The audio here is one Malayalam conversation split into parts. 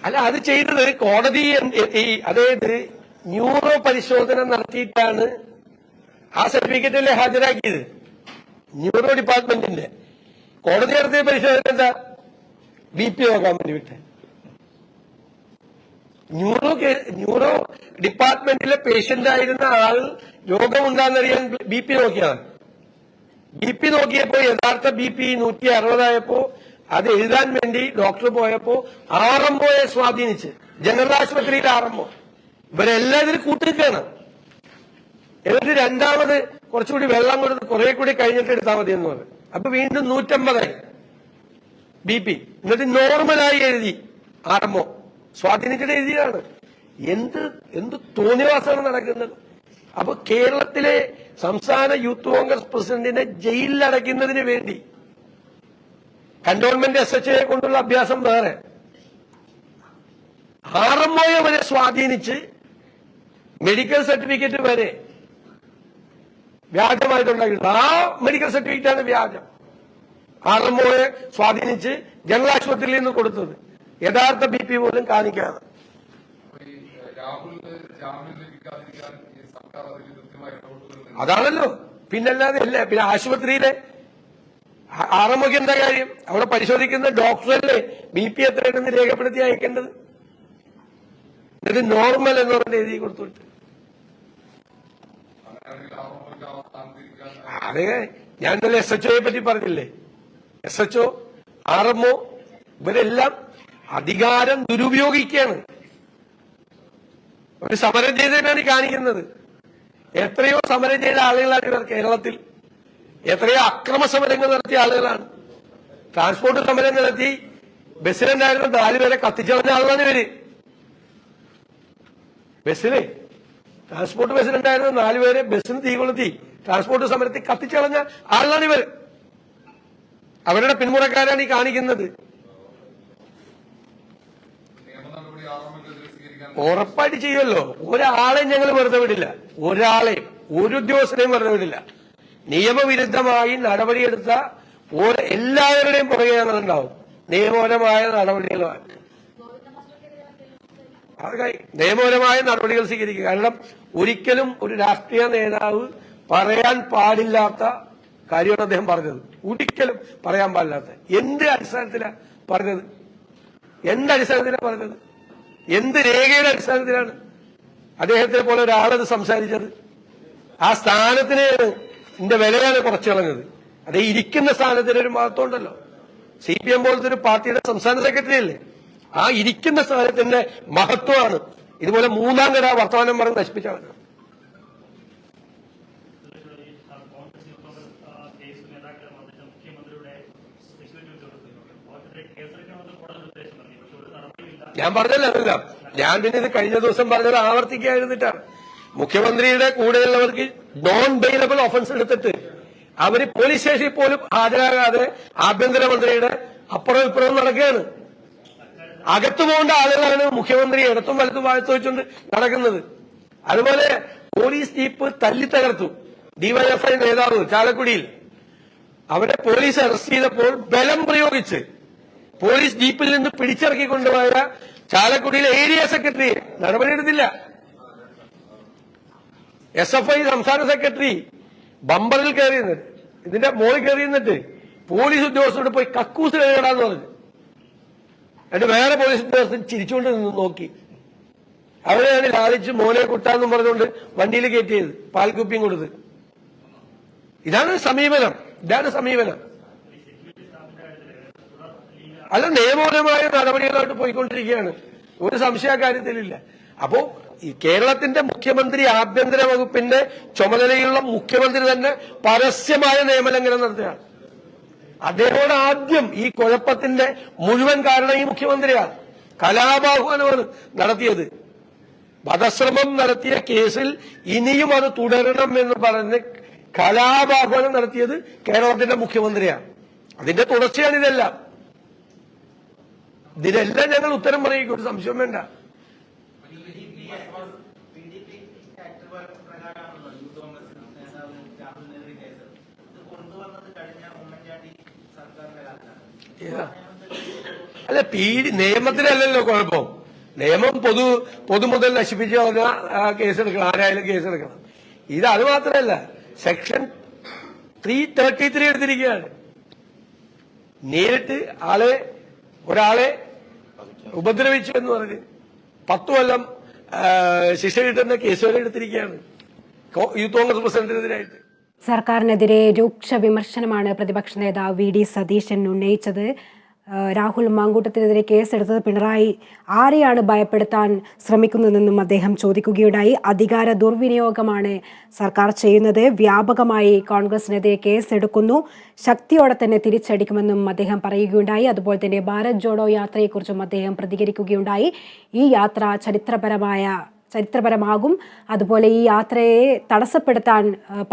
അല്ല, അത് ചെയ്തത് കോടതി അതായത് ന്യൂറോ പരിശോധന നടത്തിയിട്ടാണ് ആ സർട്ടിഫിക്കറ്റല്ലേ ഹാജരാക്കിയത്. ന്യൂറോ ഡിപ്പാർട്ട്മെന്റിന്റെ കോടതി നടത്തിയ പരിശോധന എന്താ? BP നോക്കാൻ വേണ്ടി വിട്ടെ. ന്യൂറോ ഡിപ്പാർട്ട്മെന്റിലെ പേഷ്യന്റ് ആയിരുന്ന ആൾ രോഗമുണ്ടാന്നറിയാൻ BP നോക്കിയതാണ്. BP നോക്കിയപ്പോ യഥാർത്ഥ BP 160 ആയപ്പോ അത് എഴുതാൻ വേണ്ടി ഡോക്ടർ പോയപ്പോ RMOയെ സ്വാധീനിച്ച്, ജനറൽ ആശുപത്രിയിൽ RMO ഇവരെല്ലാം ഇതിൽ കൂട്ടിരിക്കുകയാണ്. എന്നിട്ട് രണ്ടാമത് കുറച്ചുകൂടി വെള്ളം കൊടുത്ത് കുറെ കൂടി കഴിഞ്ഞിട്ട് എടുത്താൽ മതി എന്ന് പറഞ്ഞു. അപ്പൊ വീണ്ടും 150 BP. എന്നിട്ട് നോർമലായി എഴുതി RMO സ്വാധീനിച്ചിട്ട് എഴുതിയാണ്. എന്ത് തോന്നിവാസമാണ് നടക്കുന്നത്. അപ്പൊ കേരളത്തിലെ സംസ്ഥാന യൂത്ത് കോൺഗ്രസ് പ്രസിഡന്റിനെ ജയിലിൽ അടയ്ക്കുന്നതിന് വേണ്ടി കന്റോൺമെന്റ് SHOയെ കൊണ്ടുള്ള അഭ്യാസം വേറെ, RMOയെ വരെ സ്വാധീനിച്ച് മെഡിക്കൽ സർട്ടിഫിക്കറ്റ് വരെ വ്യാജമായിട്ടുണ്ടായിരുന്നു. ആ മെഡിക്കൽ സർട്ടിഫിക്കറ്റാണ് വ്യാജം. RMOയെ സ്വാധീനിച്ച് ജനറൽ ആശുപത്രിയിൽ നിന്ന് കൊടുത്തത് യഥാർത്ഥ BP പോലും കാണിക്കാതെ. അതാണല്ലോ, പിന്നല്ലാതെ അല്ലേ. പിന്നെ ആശുപത്രിയിലെ RMOക്ക് എന്താ കാര്യം? അവിടെ പരിശോധിക്കുന്ന ഡോക്ടറല്ലേ BP എത്രയുണ്ടെന്ന് രേഖപ്പെടുത്തി അയക്കേണ്ടത്. എന്നിട്ട് നോർമൽ എന്ന് പറഞ്ഞ് എഴുതി കൊടുത്തിട്ട് അതെ. ഞാൻ ഇന്നലെ SHOയെ പറ്റി പറഞ്ഞില്ലേ. SHO, RMO ഇവരെല്ലാം അധികാരം ദുരുപയോഗിക്കുകയാണ്. ഒരു സമരം ചെയ്തതിനാണ് കാണിക്കുന്നത്. എത്രയോ സമരം ചെയ്ത ആളുകളാണ് ഇവർ കേരളത്തിൽ. എത്രയോ അക്രമ സമരങ്ങൾ നടത്തിയ ആളുകളാണ്. ട്രാൻസ്പോർട്ട് സമരം നടത്തി ബസ്സിലുണ്ടായിരുന്ന 4 പേരെ കത്തിച്ചളഞ്ഞ ആളുകളാണ് ഇവര്. ബസ്സില് ട്രാൻസ്പോർട്ട് ബസ്സിലുണ്ടായിരുന്ന 4 പേരെ ബസ്സിന് തീ കൊളുത്തി ട്രാൻസ്പോർട്ട് സമരത്തിൽ കത്തിച്ചളഞ്ഞ ആളുകളാണ് ഇവർ. അവരുടെ പിന്മുറക്കാരാണ് ഈ കാണിക്കുന്നത്. ഉറപ്പായിട്ട് ചെയ്യുമല്ലോ. ഒരാളെയും ഞങ്ങൾ വെറുതെ വിടില്ല. ഒരാളെയും, ഒരു ഉദ്യോഗസ്ഥനെയും വെറുതെ വിടില്ല. നിയമവിരുദ്ധമായി നടപടിയെടുത്ത എല്ലാവരുടെയും പുറകെ ഞങ്ങളുണ്ടാവും. നിയമപരമായ നടപടികളുമായി നിയമപരമായ നടപടികൾ സ്വീകരിക്കുക. കാരണം ഒരിക്കലും ഒരു രാഷ്ട്രീയ നേതാവ് പറയാൻ പാടില്ലാത്ത കാര്യമാണ് അദ്ദേഹം പറഞ്ഞത്. ഒരിക്കലും പറയാൻ പാടില്ലാത്ത. എന്ത് അടിസ്ഥാനത്തിലാണ് പറഞ്ഞത്? എന്ത് രേഖയുടെ അടിസ്ഥാനത്തിലാണ് അദ്ദേഹത്തെ പോലെ ഒരാളത് സംസാരിച്ചത്? ആ സ്ഥാനത്തിന് ഇതിന്റെ വിലയാണ് കുറച്ചു കളഞ്ഞത്. അതേ ഇരിക്കുന്ന സ്ഥാനത്തിന് ഒരു മഹത്വം ഉണ്ടല്ലോ. CPM പോലത്തെ ഒരു പാർട്ടിയുടെ സംസ്ഥാന സെക്രട്ടറി അല്ലേ. ആ ഇരിക്കുന്ന സ്ഥാനത്തിന്റെ മഹത്വമാണ് ഇതുപോലെ മൂന്നാം കട വർത്തമാനം പറഞ്ഞ് നശിപ്പിച്ചാണ്. ഞാൻ പറഞ്ഞല്ലോ എല്ലാം. ഞാൻ പിന്നെ ഇത് കഴിഞ്ഞ ദിവസം പറഞ്ഞത് ആവർത്തിക്കായിരുന്നിട്ടാണ്. മുഖ്യമന്ത്രിയുടെ കൂടെയുള്ളവർക്ക് നോൺ ബെയിലബിൾ ഓഫൻസ് എടുത്തിട്ട് അവര് പോലീസ് സ്റ്റേഷനിൽ പോലും ഹാജരാകാതെ ആഭ്യന്തരമന്ത്രിയുടെ അപ്പുറം ഇപ്പുറം നടക്കുകയാണ്. അകത്തു പോകേണ്ട ആളുകളാണ് മുഖ്യമന്ത്രി ഇടത്തും വലത്തും വാഴ്ത്തു വെച്ചുകൊണ്ട് നടക്കുന്നത്. അതുപോലെ പോലീസ് ജീപ്പ് തല്ലിത്തകർത്തു DYFI നേതാവ് ചാലക്കുടിയിൽ. അവരെ പോലീസ് അറസ്റ്റ് ചെയ്തപ്പോൾ ബലം പ്രയോഗിച്ച് പോലീസ് ജീപ്പിൽ നിന്ന് പിടിച്ചിറക്കി കൊണ്ടുപോയ ചാലക്കുടിയിലെ ഏരിയ സെക്രട്ടറി നടപടിയെടുത്തില്ല. SFI സംസ്ഥാന സെക്രട്ടറി ബമ്പറിൽ കയറി നിന്നിട്ട്, ഇതിന്റെ മോളിൽ കയറി നിന്നിട്ട് പോലീസ് ഉദ്യോഗസ്ഥരോട് പോയി കക്കൂസ് കഴുകടാന്ന് പറഞ്ഞു. എന്നിട്ട് വേറെ പോലീസ് ഉദ്യോഗസ്ഥൻ ചിരിച്ചുകൊണ്ട് നിന്ന് നോക്കി. അവരെയാണ് ലാളിച്ച് മോനെ കുട്ടാന്നും പറഞ്ഞുകൊണ്ട് വണ്ടിയിൽ കയറ്റിയത്, പാൽക്കുപ്പിയും കൊടുത്ത്. ഇതാണ് സമീപനം. അല്ല, നിയമപരമായ നടപടികളായിട്ട് പോയിക്കൊണ്ടിരിക്കുകയാണ്. ഒരു സംശയ കാര്യത്തിലില്ല. അപ്പോ ഈ കേരളത്തിന്റെ മുഖ്യമന്ത്രി ആഭ്യന്തര വകുപ്പിന്റെ ചുമതലയുള്ള മുഖ്യമന്ത്രി തന്നെ പരസ്യമായ നിയമലംഘനം നടത്തുകയാണ്. അദ്ദേഹത്തോട് ആദ്യം ഈ കുഴപ്പത്തിന്റെ മുഴുവൻ കാരണം ഈ മുഖ്യമന്ത്രിയാണ്. കലാപാഹ്വാനമാണ് നടത്തിയത്. വധശ്രമം നടത്തിയ കേസിൽ ഇനിയും അത് തുടരണം എന്ന് പറഞ്ഞ് കലാപാഹ്വാനം നടത്തിയത് കേരളത്തിന്റെ മുഖ്യമന്ത്രിയാണ്. അതിന്റെ തുടർച്ചയാണ് ഇതെല്ലാം. ഇതിനെല്ലാം ഞങ്ങൾ ഉത്തരം പറയിക്കും, ഒരു സംശയം വേണ്ട. അല്ല നിയമത്തിലല്ലല്ലോ കുഴപ്പം. നിയമം പൊതുമുതൽ നശിപ്പിച്ച് പറഞ്ഞാൽ കേസെടുക്കണം, ആരായാലും കേസെടുക്കണം. അത് മാത്രമല്ല, സെക്ഷൻ 333 എടുത്തിരിക്കുകയാണ്. നേരിട്ട് ഒരാളെ ഉപദ്രവിച്ചു എന്ന് പറഞ്ഞ് 10 കൊല്ലം ശിക്ഷ കിട്ടുന്ന കേസ് വരെ എടുത്തിരിക്കുകയാണ് യൂത്ത് കോൺഗ്രസ് പ്രസിഡന്റിനെതിരായിട്ട്. സർക്കാരിനെതിരെ രൂക്ഷ വിമർശനമാണ് പ്രതിപക്ഷ നേതാവ് വി.ഡി. സതീശൻ ഉന്നയിച്ചത്. രാഹുൽ മാങ്കൂട്ടത്തിനെതിരെ കേസെടുത്തത് പിണറായി ആരെയാണ് ഭയപ്പെടുത്താൻ ശ്രമിക്കുന്നതെന്നും അദ്ദേഹം ചോദിക്കുകയുണ്ടായി. അധികാര ദുർവിനിയോഗമാണ് സർക്കാർ ചെയ്യുന്നത്. വ്യാപകമായി കോൺഗ്രസിനെതിരെ കേസെടുക്കുന്നു. ശക്തിയോടെ തന്നെ തിരിച്ചടിക്കുമെന്നും അദ്ദേഹം പറയുകയുണ്ടായി. അതുപോലെ തന്നെ ഭാരത് ജോഡോ യാത്രയെക്കുറിച്ചും അദ്ദേഹം പ്രതികരിക്കുകയുണ്ടായി. ഈ യാത്ര ചരിത്രപരമാകും. അതുപോലെ ഈ യാത്രയെ തടസ്സപ്പെടുത്താൻ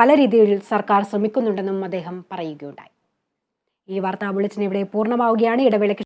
പല രീതിയിൽ സർക്കാർ ശ്രമിക്കുന്നുണ്ടെന്നും അദ്ദേഹം പറയുകയുണ്ടായി. ഈ വാർത്താ ബുള്ളറ്റിൻ ഇവിടെ പൂർണ്ണമാവുകയാണ്. ഇടവേളയ്ക്ക്